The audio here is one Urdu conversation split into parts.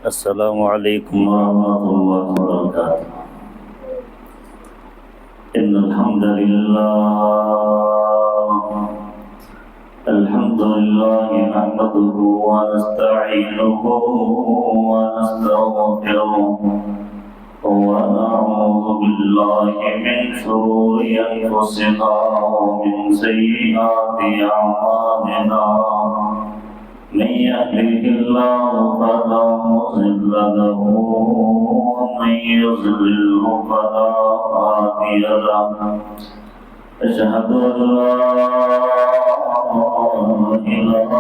السلام عليكم ورحمة الله وبركاته. إن الحمد لله نحمده ونستعينه ونستغفره ونعوذ بالله من شرور أنفسنا ومن سيئات أعمالنا. من يهده الله فلا مضل له ومن يضلله فلا هادي له. أشهد أن لا إله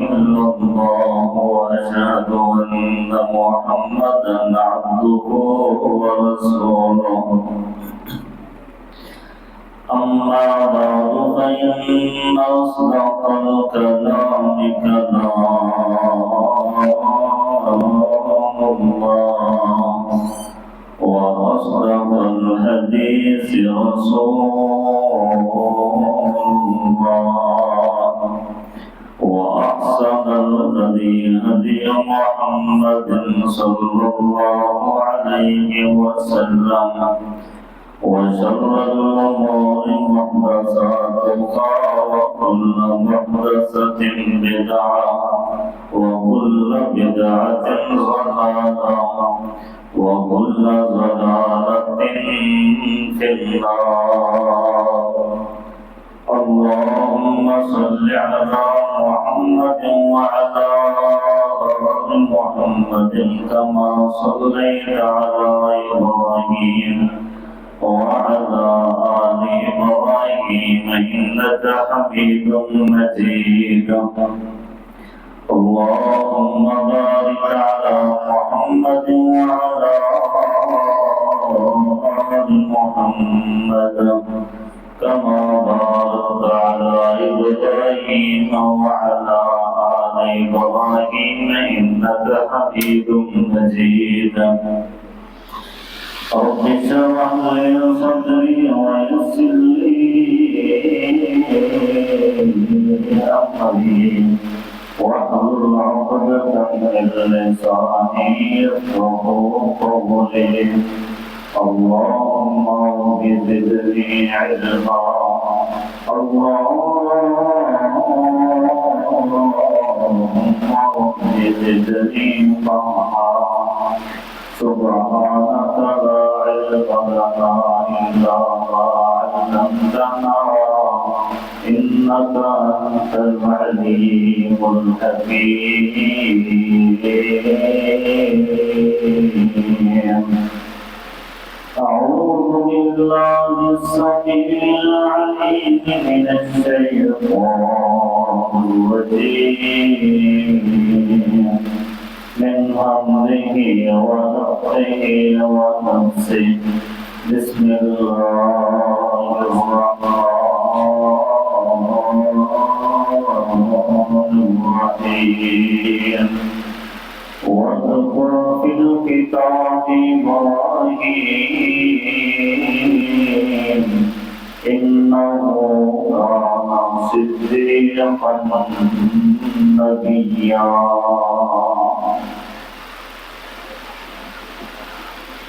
إلا الله وأشهد أن محمدا عبده ورسوله. أما بعد فإن أصدق الكلام كلام الله وأصدق الحديث رسول الله وأحسن الهدي هدي محمد صلى الله عليه وسلم وشر الأمور محدثاتها وكل محدثة بدعة وكل بدعة ضلالة وكل ضلالة في النار. اللهم صل على محمد وعلى آل محمد كما صليت على إبراهيم وعلى آل إبراهيم إنك حميد مجيد. اللهم بارك على محمد وعلى آل محمد كما باركت على إبراهيم وعلى آل إبراهيم إنك حميد مجيد. رب اشرح لي صدري ويسر لي أمري واحلل عقدة من لساني يفقهوا قولي. اللهم رب زدني علما. اللهم رب زدني فهما. سبحانك لا علم لنا إلا ما علمتنا إنك أنت العليم الحكيم. أعوذ بالله السميع العليم من الشيطان الرجيم من همزه ونفخه ونفسه. بسم الله الرحمن الرحيم. واذكر في الكتاب إبراهيم إنه كان صديقا نبيا.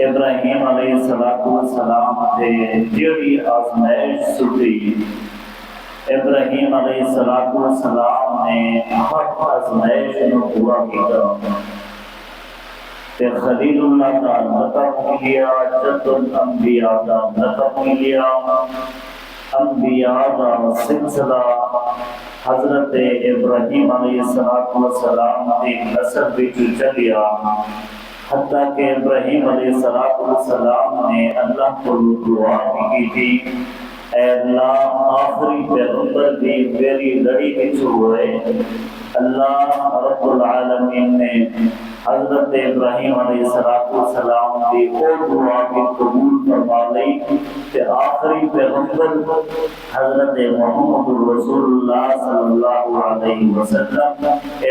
ابراہیم علیہ السلام تے جیڑی آزمائش سٹی، ابراہیم علیہ السلام نے ہر آزمائش کو پورا کیا تے خلیل اللہ کا لقب ملیا، جد الانبیاء کا لقب ملیا، انبیاء کا سلسلہ حضرت ابراہیم علیہ السلام کی نسل وچ چلیا، حتیٰ کہ ابراہیم علیہ السلام نے اللہ کو دعا کی تھی، اے اللہ آخری پیغمبر کی میری لڑی وچ ہوئے۔ اللہ رب العالمین نے حضرت ابراہیم علیہ السلام کی وہ دعا کی قبول فرما لی کہ آخری پیغمبر حضرت محمد رسول اللہ صلی اللہ علیہ وسلم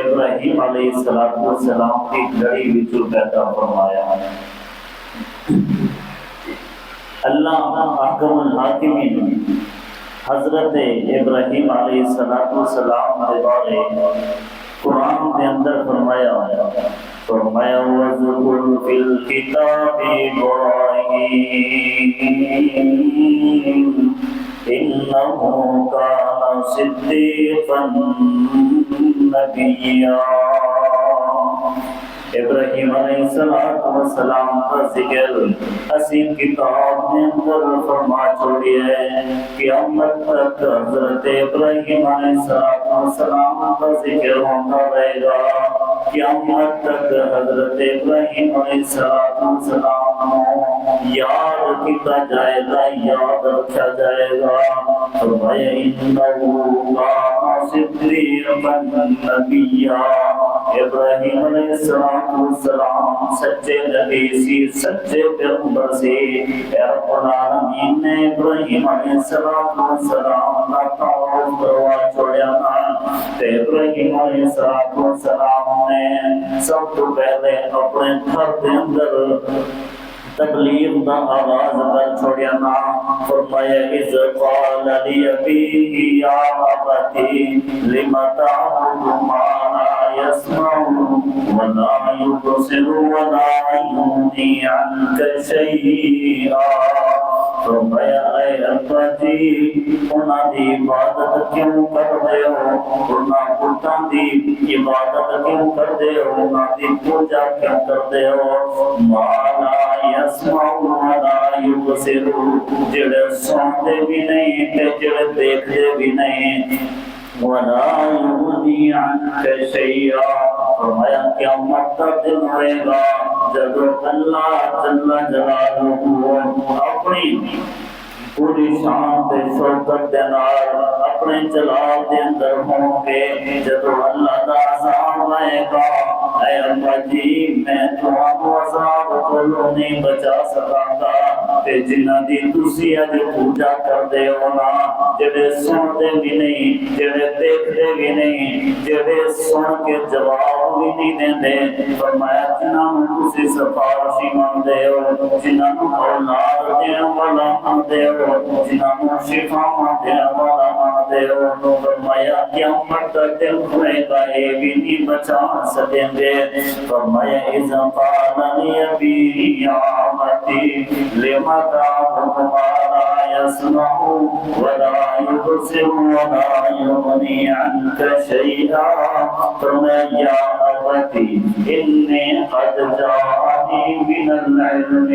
ابراہیم علیہ السلام کی لڑی وچوں پیدا فرمایا۔ اللہ احکم الحاکمین حضرت ابراہیم علیہ السلام کے بارے قرآن کے اندر فرمایا وَذْكُرْ فِي الْكِتَابِ إِبْرَاهِيمَ إِنَّهُ كَانَ صِدِّيقًا نَبِيًّا۔ ابراہیم علیہ السلام کا ذکر اسی کتاب میں اندر فرما چھوڑی ہے، قیامت تک حضرت ابراہیم علیہ السلام کا ذکر ہوتا رہے گا، قیامت تک حضرت ابراہیم علیہ السلام یاد کیا جائے گا، یاد رکھا جائے گا۔ فرمایا انہو کان صدیقا نبیا، ابراہیم علیہ السلام سچے نبی سی، سچے پیغمبر سی۔ رب العالمین نے ابراہیم علیہ السلام کا تعارف کروا چھوڑیا نا، تے ابراہیم علیہ السلام نے سب تو پہلے اپنے گھر کے اندر تبلیغ دا آواز کر چھوڑیا نا۔ فرمایا اذ قال لأبیہ یا ابتی لم تعبد ما لا يسمع ولا يبصر ولا يغنی عنک شیئا۔ فرمایا اے ابا جی انہاں دی عبادت کیوں کر دے ہو، انہاں بتاں دی عبادت کیوں کر دے ہو، انہاں دی پوجا کیوں کر دے ہو۔ ما لا يسمع ولا يبصر، جڑے سنتے بھی نہیں تے جڑے دیکھتے بھی نہیں، ولا يغنی عنک شیئا۔ فرمایا قیامت کا دن ہوئے گا جب اللہ جل جلالہ اپنی پوری شان تے شوکت دے نال اپنے جلال دے اندر ہوں گے، جب اللہ دا عذاب آئے گا۔ اے اللہ جی میں تمہارو عذاب کو نہیں بچا سکاں گا، تے جنہ دی تسی اج پوجا کر دے ہو نا، جڑے سنتے بھی نہیں، جڑے دیکھتے بھی نہیں، جڑے سن کے جواب بھی نہیں دیندے، فرمایا جنہ نو تسی سفارشی من دے ہو، جنہ نو اولاد دین والا من دے ہو، جنہ نو شفا من دین والا من دے ہو، فرمایا قیامت کا دن ہوئے گا یہ بھی نہیں بچا سکیں گے۔ فرمایا اذا قال لأبیہ یا ابتی لم تعبد ما لا يسمع ولا يبصر ولا يغنی عنک شیئا۔ فرمایا یا ابتی انی قد جاءنی من العلم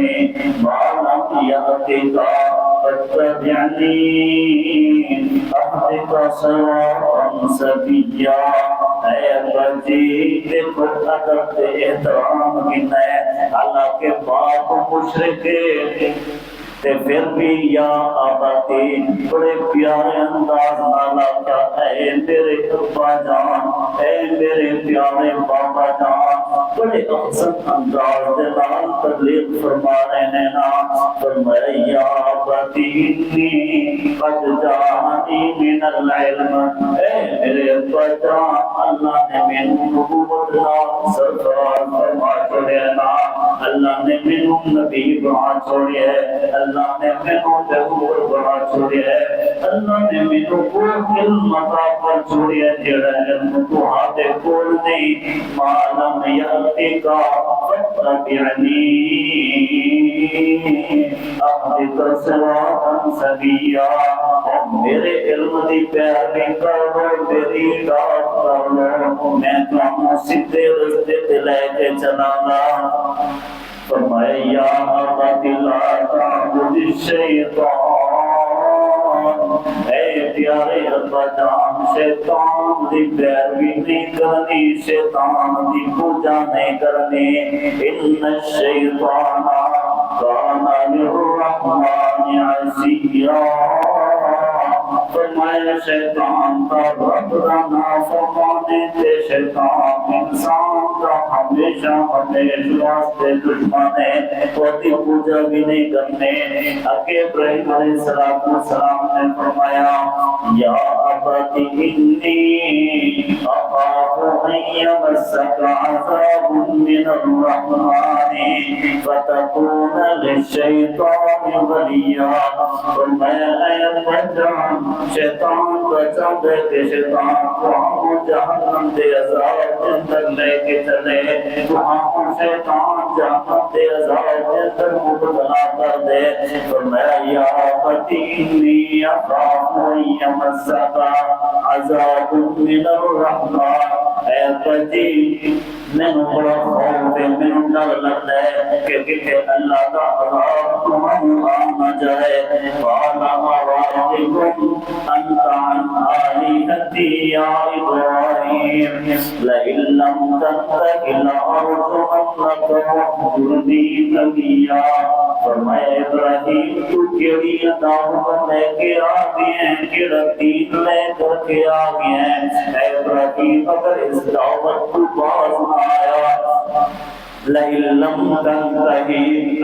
ما لم یأتک فاتبعنی اهدک صراطا سویا۔ اے ابا جی دیکھو ادب تے احترام کتنا ہے، حالانکہ باپ مشرک تے پھر بھی یا آباتی بڑے پیارے انداز نال آتا اے میرے ابا جان، اے میرے پیارے بابا جان، بڑے احسن انداز دے نال تبلیغ فرما رہے ہیں نا۔ فرمایا یا آباتی انی قد جاءنی من العلم، اے میرے ابا جان اللہ نے مینوں نبوت دا سرکار فرما چھوڑیا نا، اللہ نے مینوں نبی بنا چھوڑیا ہے، اللہ نے مینوں ضرور بنا چھوڑیا ہے، اللہ نے مینوں وہ علم عطا کر چھوڑیا جڑا علم تہاڈے کول نہیں۔ معلوم یاتیکا فتبعنی اهدنا صراطا سويا میرے علم دی پیروی کرو تیری اطاعت کرو میں تمہیں سیدھے رستے تے لے کے چلاں گا فرمایا یا ابت لا تعبد الشیطان اے پیارے ابا جان شیطان دی پیروی نہیں کرنی شیطان دی پوجا نہیں کرنی ان الشیطان کان للرحمن عصیا فرمایا شیطان کا رب کا نافرمانی تے شیطان انسان کا ہمیشہ ہمیشہ واسطے دشمن ہے وہی پوجا بھی نہیں کرنے آگے ابراہیم علیہ السلام نے فرمایا یا ابت انی اخاف ان یمسک عذاب من الرحمن فتکون للشیطان ولیا فرمایا اے ابا جان شیطان کا چاہتے کہ شیطان کو ہم جہنم دے عذاب کے اندر لے کے چلے تو ہم شیطان جہنم دے عذاب کے اندر مبتلا کر دے فرمایا یا ابتی انی اخاف ان یمسک عذاب من الرحمن اے بچی میں بڑا خوف ہے میں ڈر لگتا ہے کہ کتنے اللہ کا عذاب تمہیں آ جائے والا واجبکم انت عن آلہتی یا ابراہیم لئن لم تنتهِ لأرجمنک واہجرنی ملیا فرمایا ابراہیم تو کیڑی دعوت لے کے آ گئے ہیں کیڑا دین لے کر کے آ گئے ہیں اے ابراہیم اگر اس دعوت کو باز نہ آیا لئن لم تنتهِ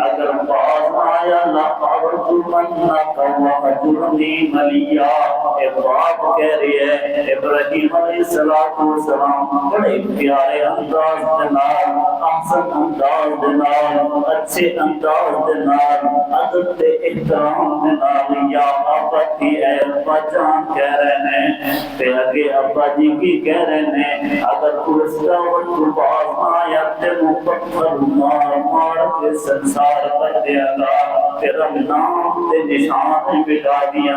اگر باز آیا لأرجمنک واہجرنی ملیا اے باپ کہہ رہی ہے ابراہیم علیہ السلام بڑے پیارے انداز دنال احسن انداز دنال اچھے انداز دنال عدد احترام دنال یا ابتی اے ابا جان کہہ رہے ہیں تے اگے ابا جی کی کہہ رہے ہیں اگر تو اس دعوت کو باز آیا تے مپتھر مار مار کے سنسار کر دیا گا تیرا نام تے نشان بٹا دیا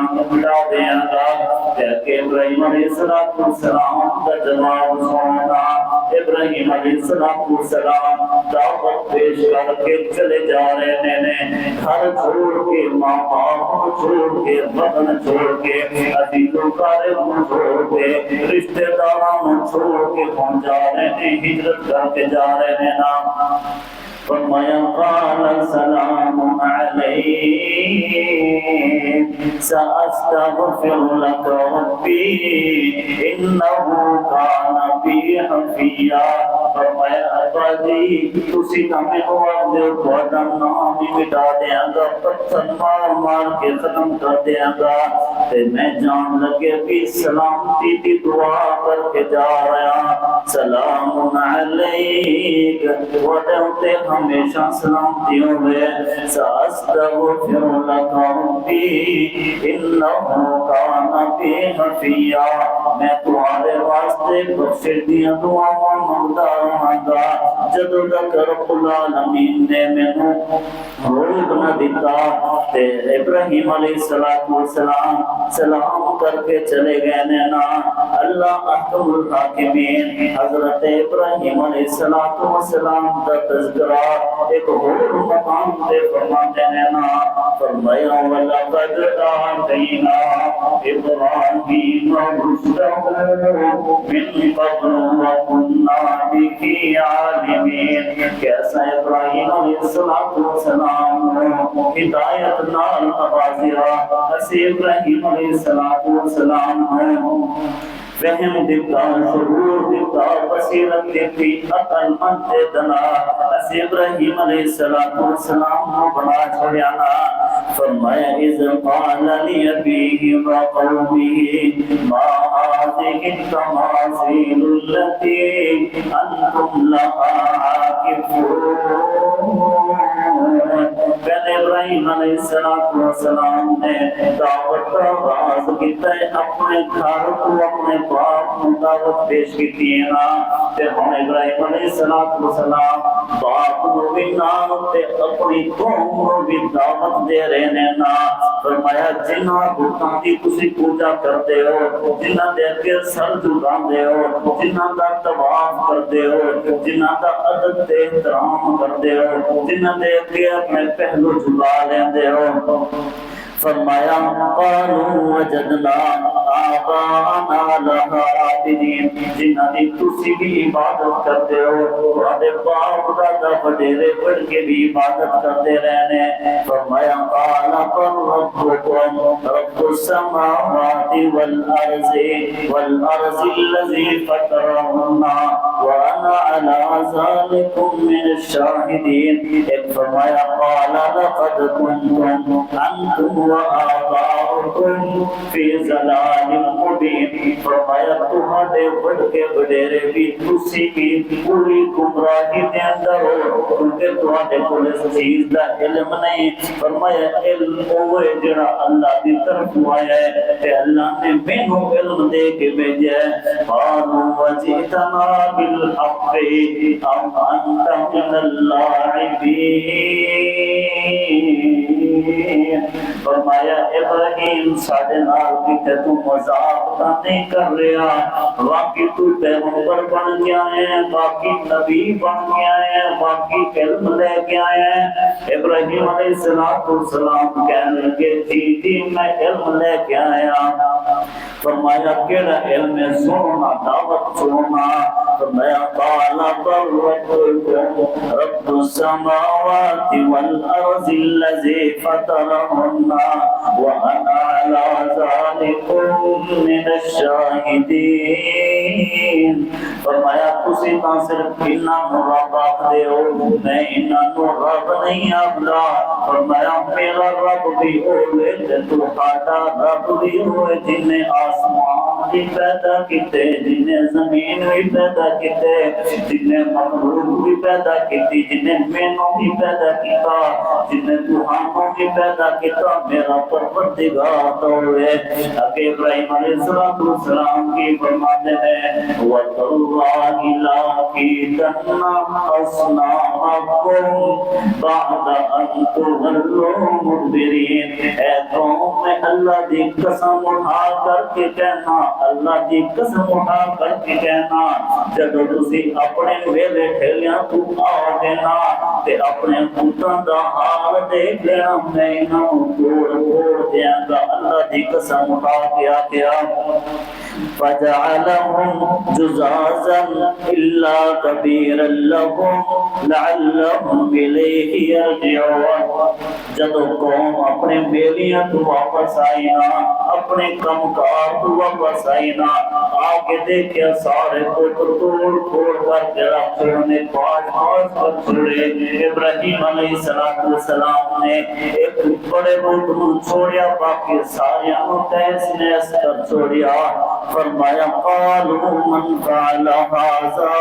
گا کہ ابراہیم علیہ السلام کا جواب سننا ابراہیم علیہ السلام دعوت پیش کر کے چلے جا رہے ہیں گھر چھوڑ کے ماں باپ چھوڑ کے وطن چھوڑ کے عزیزوں قریبوں چھوڑ کے رشتہ داروں چھوڑ کے پہنچ جا رہے ہیں ہجرت کر کے جا رہے ہیں نا فرمایا قال سلام علیک سأستغفر لك ربی انہو کان بی حفیا فرمایا ابا جی تسی ہمیں ہوا دے بڑا نام مٹا دیا گا پتھر مار مار کے ختم کر دیا گا تے میں جان لگے بھی سلامتی دی دعا کر کے جا رہا سلام علیک وڈوتے ہمیشہ سلامتی ہوئے سأستغفر لك ربی انہو کان بی حفیا میں تمہارے واسطے بخشش دیا دعا مانگتا رہاں گا جدو تک رب العالمین نے مینوں روک نہ دیتا تے ابراہیم علیہ السلام سلام کر کے چلے گئے نا اللہ احکم الحاکمین حضرت ابراہیم علیہ السلام کا تذکرہ ایک اور مقام سے فرماتے ہیں نا فرمایا وَلَقَدْ آتَيْنَا إِبْرَاهِيمَ رُشْدَهُ مِن قَبْلُ وَكُنَّا بِهِ عَالِمِينَ کیسا ابراہیم علیہ السلام ہدایت نال نوازیا اسی ابراہیم علیہ السلام فہم دیتا شعور دیتا بصیرت دیتی عقل مند دنا اسی ابراہیم علیہ السلام کو بنا چھوڑیا نا فرمایا اذ قال لأبيه وقومه ما هذه التماثيل التي انتم لها عاكفون پہلے ابراہیم علیہ السلام نے دعوت کا آغاز کیتا ہے اپنے گھر کو اپنے باپ کو دعوت پیش کی ہے نا تے ہن ابراہیم علیہ السلام باپ نو بھی نا تے اپنی قوم نو بھی دعوت دے رہے نے نا فرمایا جنہ بتاں دی تسی پوجا کردے ہو جنہ دے اگے سر جھکاندے ہو جنہ دا طواف کردے ہو جنہ دا ادب تے احترام کردے ہو جنہ دے اگے اپنے پہلو جھکا لیندے ہو فرمایا قالوا وجدنا آباءنا لها عابدین جنہاں دی تسی بھی عبادت کرتے ہو تہاڈے باپ دادا وڈیرے بڑھ کے بھی عبادت کرتے رہنے فرمایا قال ربكم رب السماوات والارض الذي فطرهن وانا على ذلك من الشاهدين فرمایا قال لقد كنتم انتم وآباؤكم فی ضلال مبین فرمایا تہاڈے بڑھ کے وڈیرے بھی تسی بھی پوری گمراہی دے اندر ہو کیونکہ تہاڈے کول اس چیز دا علم نہیں فرمایا علم ہوئے جڑا اللہ دی طرف آیا ہے تے اللہ نے مینوں علم دے کے بھیجا ہے قالوا وجئتنا بالحق ام انت من اللاعبین فرمایا ابراہیم ساڈے نال کتے تو مذاق نہیں کر رہا باقی تو پیغمبر بن گیا ہے باقی نبی بن گیا ہے باقی علم لے کے آیا ہے ابراہیم علیہ السلام کہنے لگے جی میں علم لے کے آیا فرمایا کیڑا علم ہے سننا دعوت سننا فرمایا قال رب السماوات والارض الذي فطرهن وانا على ذلك من الشاهدين فرمایا تسی تاں صرف انہاں نوں رب آکھدے ہو میں انہاں نوں رب نہیں آکھدا فرمایا میرا رب بھی ہوئے تے تہاڈا رب بھی ہوئے جن نے آسمان بھی پیدا کیتے جن نے زمین بھی پیدا کیتے جن نے مخلوق بھی پیدا کیتی جن نے مینوں بھی پیدا کیتا جن نے تہانوں بھی پیدا کیتا میرا پروردگار تو ہے اگے ابراہیم علیہ السلام کی فرماتے ہیں وَاللَّهِ لَأَكِيدَنَّ أَصْنَامَكُمْ بَعْدَ أَن تُوَلُّوا مُدْبِرِينَ اے قوم میں اللہ دی قسم اٹھا کر کے کہنا اللہ دی قسم اٹھا کر کے کہنا جب تسی اپنے ویلے ٹھیلیاں تو آ دینا تے اپنے پوتاں دا حال دیکھ لینا میں انہوں توڑ دیاں گا اللہ دی قسم اٹھا کے کیا فَجَعَلَهُمْ جُزَازًا إِلَّا كَبِيرًا لَهُمْ لَعَلَّهُمْ إِلَيْهِ يَرْجِعُونَ جدو قوم اپنے بیلیاں تو واپس آئی نا اپنے کمکار تو واپس آئی نا آگے دیکھیا سارے کو توڑ پھوڑ کر کے رکھے انہیں پاس پر چھوڑے ابراہیم علیہ السلام نے ایک بڑے بہت چھوڑیا باقی ساریاں کو تیس نیس کر چھوڑیا فرمایا قالوا من فعل هذا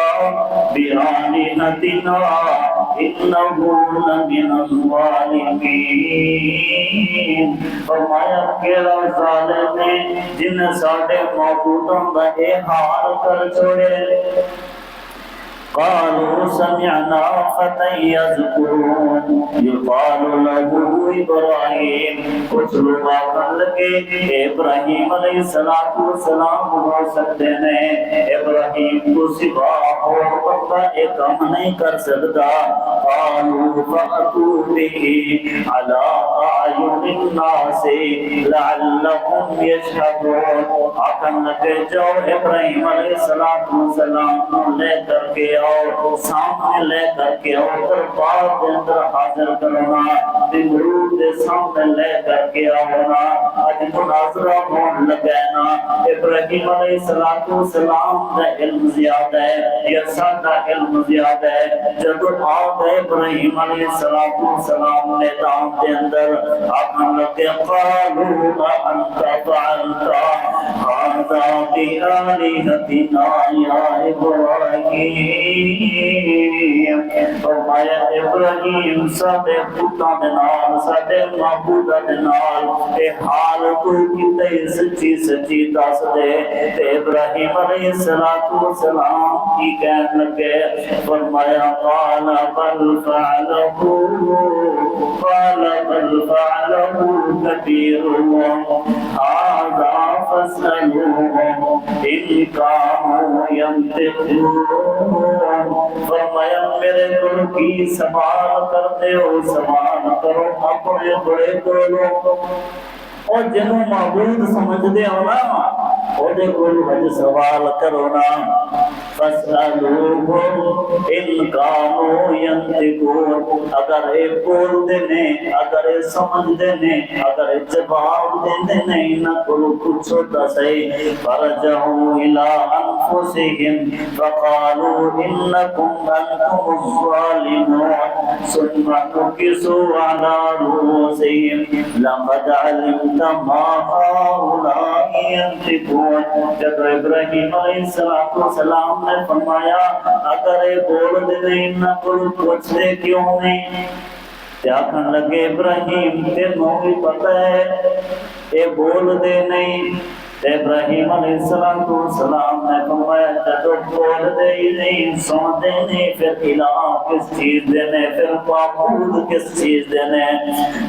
بآلهتنا انه لمن الظالمین فرمایا کیڑا ظالم ہے جن ساڈے معبوداں دا اے حال کر چھوڑے قالوا سمعنا فتى يذكرون يقال له ابراہیم کچھ لوگ آکھن لگے ابراہیم علیہ السلام ہو سکتے ہیں ابراہیم کو سوا اور پتہ ایک کام نہیں کر سکتا قالوا فأتوا به على أعين الناس لعلهم يشهدون آکھن لگے جاؤ ابراہیم علیہ السلام لے کر کے اور سامنے لے کر کے اور دربار کے اندر حاضر کرنا نمرود کے سامنے لے کر کے آنا آج مناظرہ ہون لگانا ابراہیم علیہ السلام کا علم زیادہ ہے یا سادہ علم زیادہ ہے جب آگ ابراہیم علیہ السلام نے دام کے اندر آقا لگے قالوا انت فعلت هذا بآلهتنا یا ابراہیم فرمایا ابراہیم سادے پوتاں دے نال سادے معبوداں دے نال اے حال تو کیتے سچی سچی دس دے تے ابراہیم علیہ السلام کی کہنے لگے؟ فرمایا قال بل فعله كبيرهم هذا فاسألوهم إن كانوا ينطقون۔ فرمایا میرے گل کی سوال کرتے ہو، سوال کرو اپنے بڑے گلوں اور جنہوں معبود سمجھتے ہو نا وہ کول سوال کرو نا۔ فَاسْأَلُوهُمْ إِنْ كَانُوا يَنْطِقُونَ، اگر یہ بولتے نے، اگر یہ سمجھتے نے، اگر یہ جواب دیتے نہیں نہ کولو پوچھو تا صحیح۔ فَرَجَعُوا إِلَىٰ أَنفُسِهِمْ فَقَالُوا إِنَّكُمْ أَنْتُمُ الظَّالِمُونَ ثُمَّ نُكِسُوا عَلَىٰ رُءُوسِهِمْ لَقَدْ عَلِمْتَ مَا هَٰؤُلَاءِ يَنْطِقُونَ۔ جب ابراہیم علیہ السلام نے فرمایا اگر یہ بول دے نہیں نہ کوئی پوچھتے کیوں نہیں؟ کیا کہنے لگے ابراہیم تینوں بھی پتہ ہے یہ بول دے نہیں؟ ابراہیم علیہ السلام نے فرمایا جب بول دے ہی نہیں، سن دے نہیں، پھر الہ کس چیز دینے، پھر معبود کس چیز دینے؟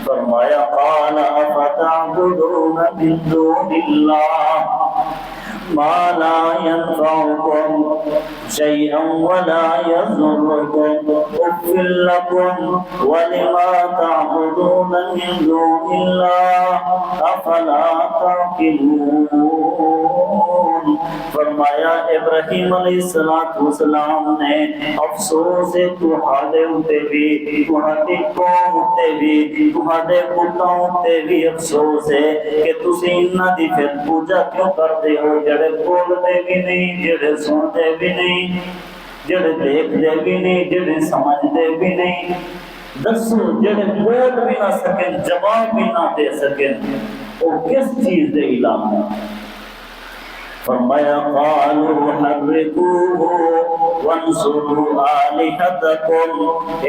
فرمایا قال افتعبدون من دون اللہ ما لا ينفعكم شيئا ولا يضركم اف لكم ولما تعبدون من دون الله افلا تعقلون۔ فرمایا ابراہیم علیہ السلام نے افسوس ہے تہاڈے اُتے بھی، تہاڈی قوم اُتے بھی، تہاڈے بتاں اُتے بھی افسوس ہے کہ تسی انہاں دی پھر پوجا کیوں کردے ہو جڑے بولتے بھی نہیں، جڑے سنتے بھی نہیں، جڑے دیکھتے بھی نہیں، جڑے سمجھتے بھی نہیں۔ دسو جڑے بول بھی نہ سکیں، جواب بھی نہ دے سکیں، وہ کس چیز دے الہ ہیں؟ فرمایا قالوا حرقوه وانصروا آلهتكم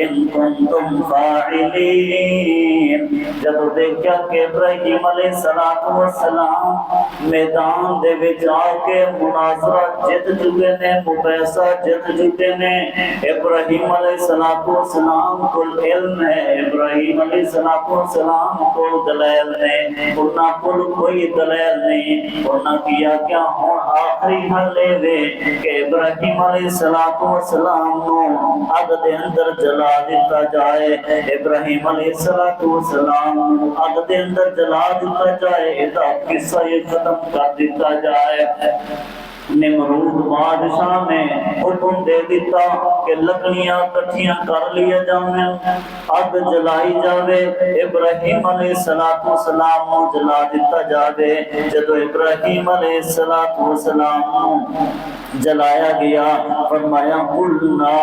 ان کنتم فاعلین۔ جب دیکھا کہ ابراہیم علیہ السلام میدان دے وچ آ کے مناظرہ جت چکے نے، مباحثہ جت چکے نے، ابراہیم علیہ السلام کو علم ہے، ابراہیم علیہ السلام کو دلائل ہے، انہاں کو کوئی دلائل نہیں، انہاں کیا کیا آخری حل لے کہ ابراہیم علیہ السلام نو اگ دے اندر جلا دیتا جائے، ابراہیم علیہ السلام نو اگ دے اندر جلا دیتا جائے، ادا قصہ یہ ختم کر دیتا جائے۔ نمرود بادشاہ نے حکم دے دیتا کہ لکڑیاں کٹھیاں کر لیا جائیں، اگ جلائی جاوے، ابراہیم علیہ السلام کو جلا دیتا جاوے۔ جب ابراہیم علیہ السلام کو جلایا گیا فرمایا قلنا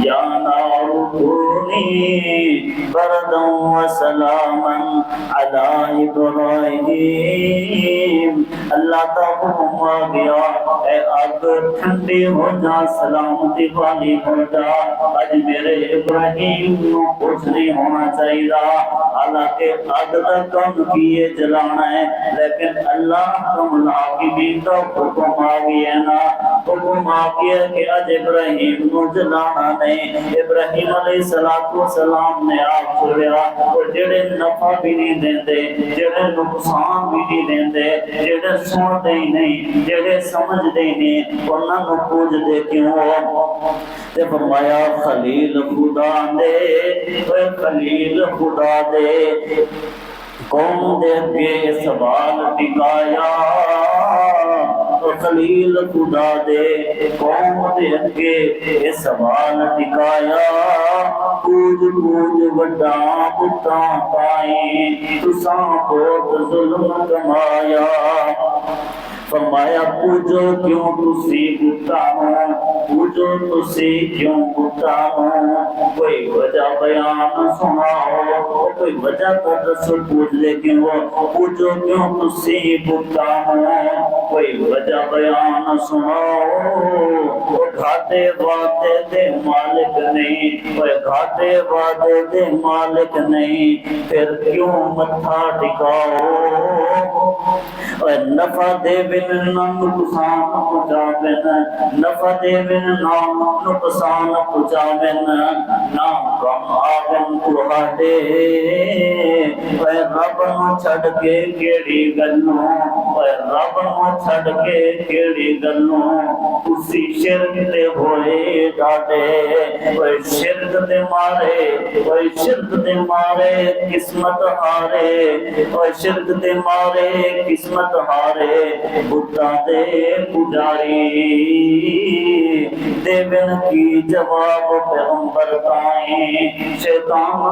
یا نار کونی بردا وسلاما علی ابراہیم۔ اللہ کا حکم آ گیا اے آگ ٹھنڈی ہو جا، سلامتی والی ہو جا، آج میرے ابراہیم کو کچھ نہیں ہونا چاہیے۔ حالانکہ آگ کا کم کیے جلانا ہے، لیکن اللہ کا ملاقبین کا حکم آ گیا نا، حکم آ گیا کہ آج ابراہیم کو جلانا نہیں۔ ابراہیم علیہ السلام نے آپ چھوڑیا، اور جڑے نفع بھی نہیں دیندے، جڑے نقصان بھی نہیں دیندے، جڑے سنتے ہی نہیں، جڑے سمجھتے ہی نہیں، انہاں نو پوجدے کیوں؟ تے فرمایا خلیل خدا دے، خلیل خدا دے قوم دے کے سوال ٹکایا، خلیل خدا دے قوم دے کے سوال ٹکایا، پوج پوج وڈا بتا پائیں، تساں بہت ظلم کمایا۔ فرمایا پوجو کیوں تسی بتا ہو، پوجو تسی کیوں بتا ہو، کوئی وجہ بیان سناؤ، کوئی وجہ تو دسو پوچھ لے کیوں پوچھو کیوں تسی بتا ہو کوئی وجہ بیان سناؤ گھاٹے وعدے دے مالک نہیں کوئی گھاٹے وعدے دے مالک نہیں پھر کیوں متھا ٹکاؤ نفع دے بن نقصان پہنچا بن نفع دے بن نقصان پہنچا بن نہ کم آگن تہاڈے رب نو چھڈ کے کیڑی گلوں رب نو چھڈ کے کیڑی گلوں تسی شرک تے ہوئے ڈاڈے شرک دے مارے شرک دے مارے قسمت ہارے شرک دے مارے قسمت ہارے بتا دے پجاری دے بن کی جواب پیغمبر تائیں شیطان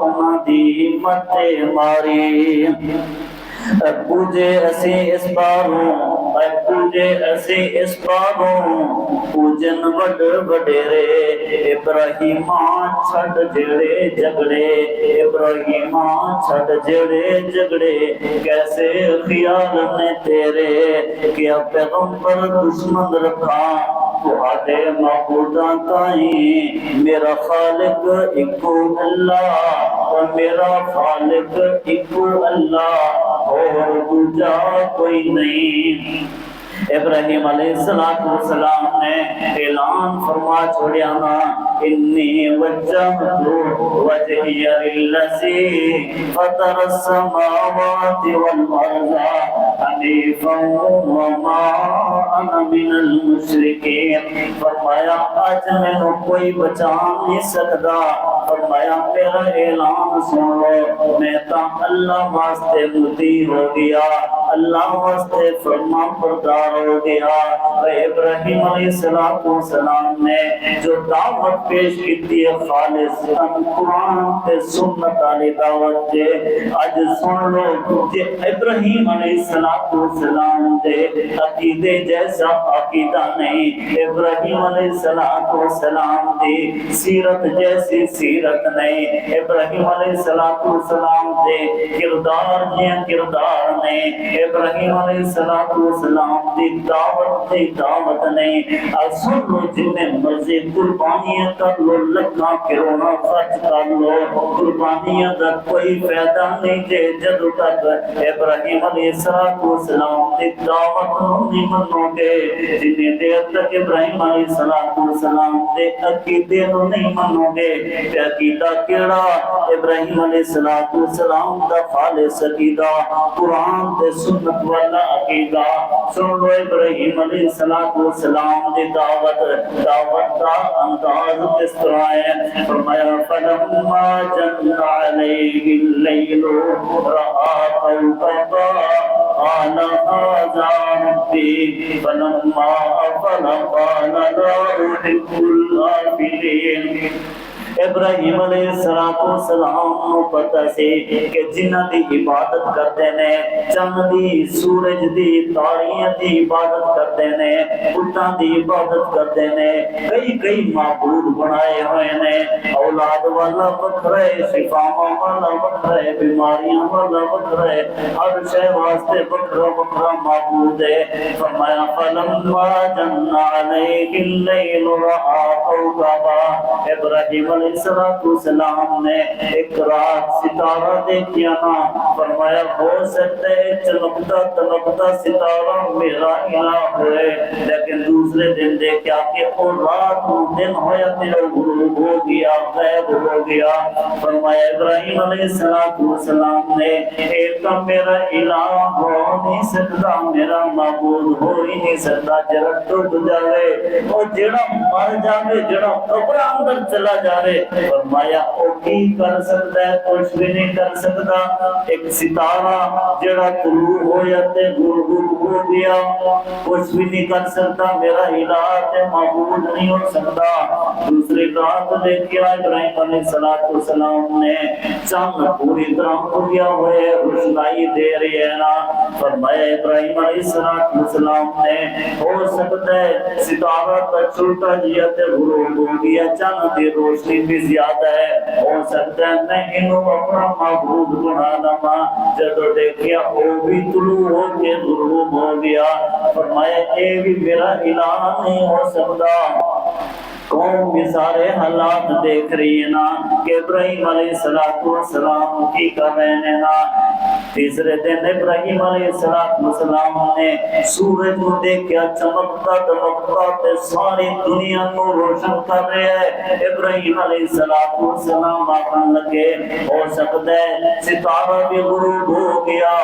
انہاں دی متے ماری پوجے اسی اس باروں پوجے اسی اس باروں پوجن وڈ وڈیرے ابراہیماں چھڈ جڑے جگڑے ابراہیماں چھڈ جڑے جگڑے کیسے خیال نے تیرے کیا پیغمبر دشمن رکھا تہاڈے معبوداں تائیں میرا خالق اکو اللہ اور میرا خالق اکو اللہ اور دوجا کوئی نہیں ابراہیم علیہ السلام نے اعلان فرما چھوڑیا نا انی وجہت وجہی للذی فطر السماوات والارض حنیفا وما انا من المشرکین فرمایا آج میں کوئی بچا نہیں سکتا فرمایا میرا اعلان سن لو میں تا اللہ واسطے متی ہو گیا اللہ واسطے فرما بردار ہو گیا ابراہیم علیہ السلام نے جو دعوت پیش کی ہے خالص قرآن تے سنت علی دعوت دے اج سن لو کہ ابراہیم علیہ السلام دے عقیدے جیسا عقیدہ نہیں ابراہیم علیہ السلام دی سیرت جیسی سیرت نہیں ابراہیم علیہ السلام دے کردار جیسا کردار نہیں ابراہیم علیہ السلام دی دعوت نہیں سن لو جتنے مرضی قربانیاں کر لو لکھاں کروڑاں خرچ کر لو قربانیاں کا کوئی فائدہ نہیں جے جدوں تک ابراہیم علیہ السلام دی دعوت نہیں منو گے جتنی دیر تک ابراہیم علیہ السلام دے عقیدے نو نہیں منو گے تے عقیدہ کیڑا ابراہیم علیہ السلام دا خالص عقیدہ قرآن تے سنت والا عقیدہ سن لو ابراہیم علیہ السلام دی دعوت دا انداز کس طرح ہے فرمایا فلما جن علیہ اللیل رأى کوكبا قال هذا ربي فلما أفل قال لا أحب الآفلين ابراہیم علیہ السلام کو پتہ سی کہ جنہ دی عبادت کرتے نے چند دی سورج دی تاریاں دی عبادت کرتے نے بتاں دی عبادت کرتے نے کئی معبود بنائے ہوئے نے اولاد والا بکھرے شفاواں والا بکھرے بیماریاں والا بکھرے ہر شے واسطے بکھرا معبود ہے فرمایا فلما جن علیہ اللیل رأى کوكبا ابراہیم علیہ السلام نے ایک رات ستارہ دیکھیا نا فرمایا ہو سکتا ہے چمکتا تمکتا ستارہ میرا الہ ہوئے لیکن دوسرے دن دیکھا کہ وہ رات دن ہویا تیرا غروب ہو گیا غیب ہو گیا فرمایا ابراہیم علیہ السلام نے ایک میرا الہ ہو نہیں سکتا میرا معبود ہو ہی نہیں سکتا جڑا ٹوٹ جاوے اور جڑا مر جاوے جڑا قبر اندر چلا جاوے فرمایا او کی کر سکتا ہے کچھ بھی نہیں کر سکتا ایک ستارہ جڑا طلوع ہویا تے غروب ہو گیا کچھ بھی نہیں کر سکتا میرا الہ تے معبود نہیں ہو سکتا دوسری رات دیکھیا ابراہیم علیہ السلام نے چاند پوری طرح پوریا ہوئے روشنائی دے رہی ہے نا فرمایا ابراہیم علیہ السلام نے ہو سکتا ہے ستارہ کا چھوٹا جیا تے غروب ہو گیا چاند دی روشنی کوئی بھی زیادہ ہے، ہو سکتا ہے میں انہوں اپنا معبود بنا لما۔ جب دیکھیا وہ بھی طلوع ہو کے غروب ہو گیا، فرمایا اے بھی میرا الہ نہیں ہو سکتا۔ قوم بھی سارے حالات دیکھ رہی ہے نا کہ ابراہیم علیہ السلام کی کر رہے ہیں نا۔ تیسرے دن ابراہیم علیہ السلام نے سورج کو دیکھا چمکتا دمکتا تے ساری دنیا کو روشن کر رہے ہیں۔ ابراہیم علیہ السلام آکھن لگے ہو سکتا ہے ستارہ بھی غروب ہو گیا،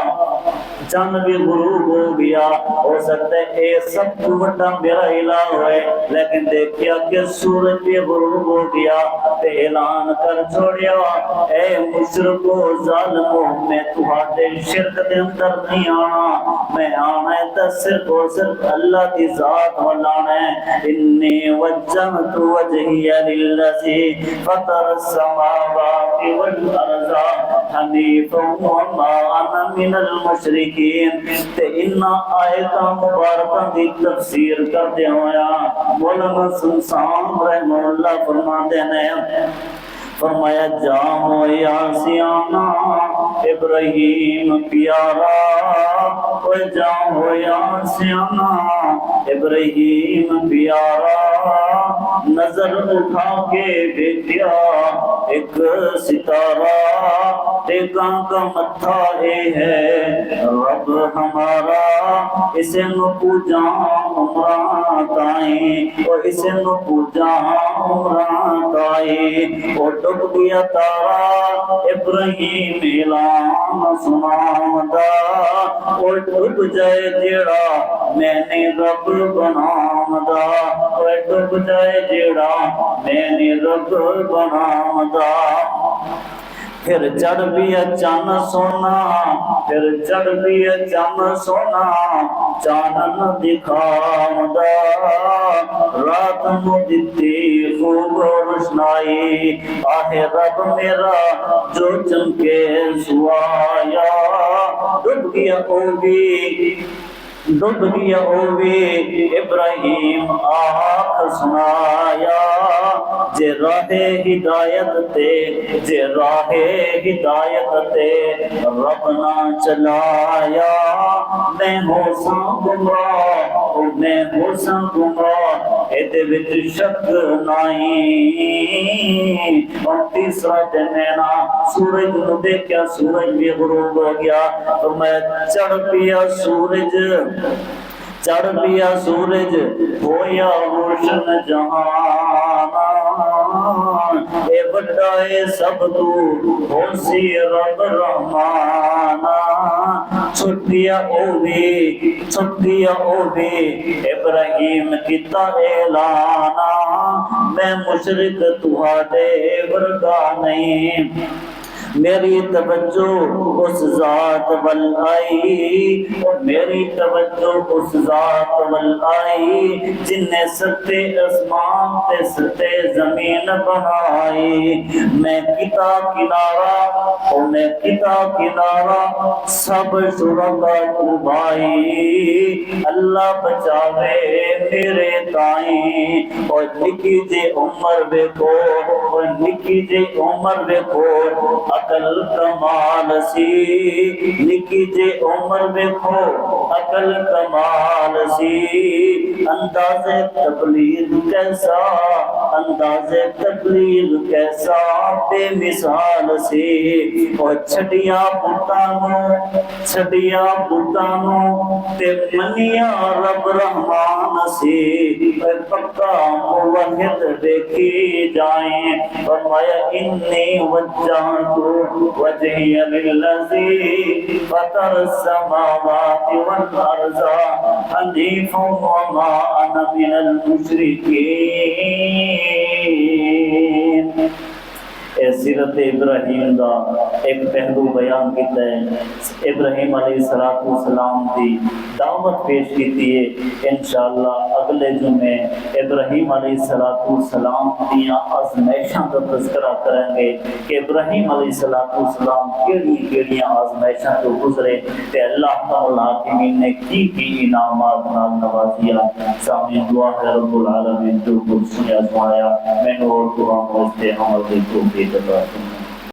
چند بھی غروب ہو گیا، ہو سکتا ہے اے سب تو بڑا میرا الہ ہے، لیکن دیکھیا کہ سورج بھی غروب ہو گیا تے اعلان کر چھوڑیا اے مشرکو ظالمو میں تہاڈے شرک دے اندر نہیں آنا، میں آنا ہے تے صرف اور صرف اللہ کی ذات ولانا ہے۔ انی وجہت وجہی للذی فطر السماوات والارض حنیفا وما انا من المشرکین۔ تے انہاں آیتاں مبارکاں دی تفسیر کردے ہویا مولانا سنسان رحمہ اللہ فرماتے ہیں، فرمایا جام یا سیانا ابراہیم پیارا، او جام یا سیانا ابراہیم پیارا، نظر اٹھا کے دیکھیا ایک ستارہ، ٹیکاں کا متھا اے ہے رب ہمارا، اسے نو پوجا عمران تائیں، اور اسے نو پوجا عمران تائیں۔ اور ڈب گیا تارا ابراہیم اعلان سناوندا، اور ڈب جائے جیڑا میں نے رب بناوندا، اور ڈب جائے جیڑا میں نے رب بناوندا۔ پھر چڑھ بھی چن سونا، پھر چڑھ بھی چن سونا، چانن دکھاوندا، رات نو دتی خوب روشنائی، آہ رب میرا جو چمکے سوایا، ڈب گیا او بھی، ڈب گیا او بھی ابراہیم آنکھ سنایا، جے راہ ہدایت تے، جے راہ ہدایت تے رب نہ چلایا، میں ہو ساں گمراہ، میں ہو ساں گمراہ، ایدے وچ شک نہیں۔ اور تیسرا دن ہے نا، سورج نو دیکھیا سورج بھی غروب ہو گیا، تو میں چڑھ پیا سورج، چڑھ پیا سورج ہویا روشن جہان، اے بڑا اے سب تو ہوسی رب رحمان، چھٹیا او بھی، چھٹیا او بھی ابراہیم کیتا اعلان، میں مشرک تہاڈے ورگا نہیں، میری توجہ اس ذات ول آئی، میری توجہ اس ذات ول آئی، جن نے ستے اسمان تے ستے زمین بنائی، میں کتا کنارہ، میں کتا کنارہ سب شرکا تو بھائی، اللہ بچاوے میرے تائیں، اور نکی جے عمر بیکو، اور نکی جے عمر بیکو عقل کمال سی، نکی جے عمر بیکو عقل کمال سی، انداز تبلیغ کیسا، انداز تبلیغ کیسا بے مثال سی، اور چھڑیا بوتانو، چھڑیا بوتانو تے منیا رب رحمان سی، پکا موحد دیکھی جائیں، فرمایا انی وجہت وجہی للذی فطر السماوات والارض حنیفا وما انا من المشرکین۔ سیرت ابراہیم دا ایک پہلو بیان کیتا ہے، ابراہیم علیہ السلام دی دعوت پیش کیتی ہے۔ انشاءاللہ اگلے جمعے ابراہیم علیہ السلام دیاں آزمائشاں کا تذکرہ کریں گے کہ ابراہیم علیہ السلام کیڑی آزمائشاں تو گزرے تے اللہ تعالی نے کی انعامات نال نوازیا۔ سامنے دعا ہے رب العالمین جو کچھ سنیا سنایا میں اور دعا مجھتے عمل کی توفیق عطا فرمائے۔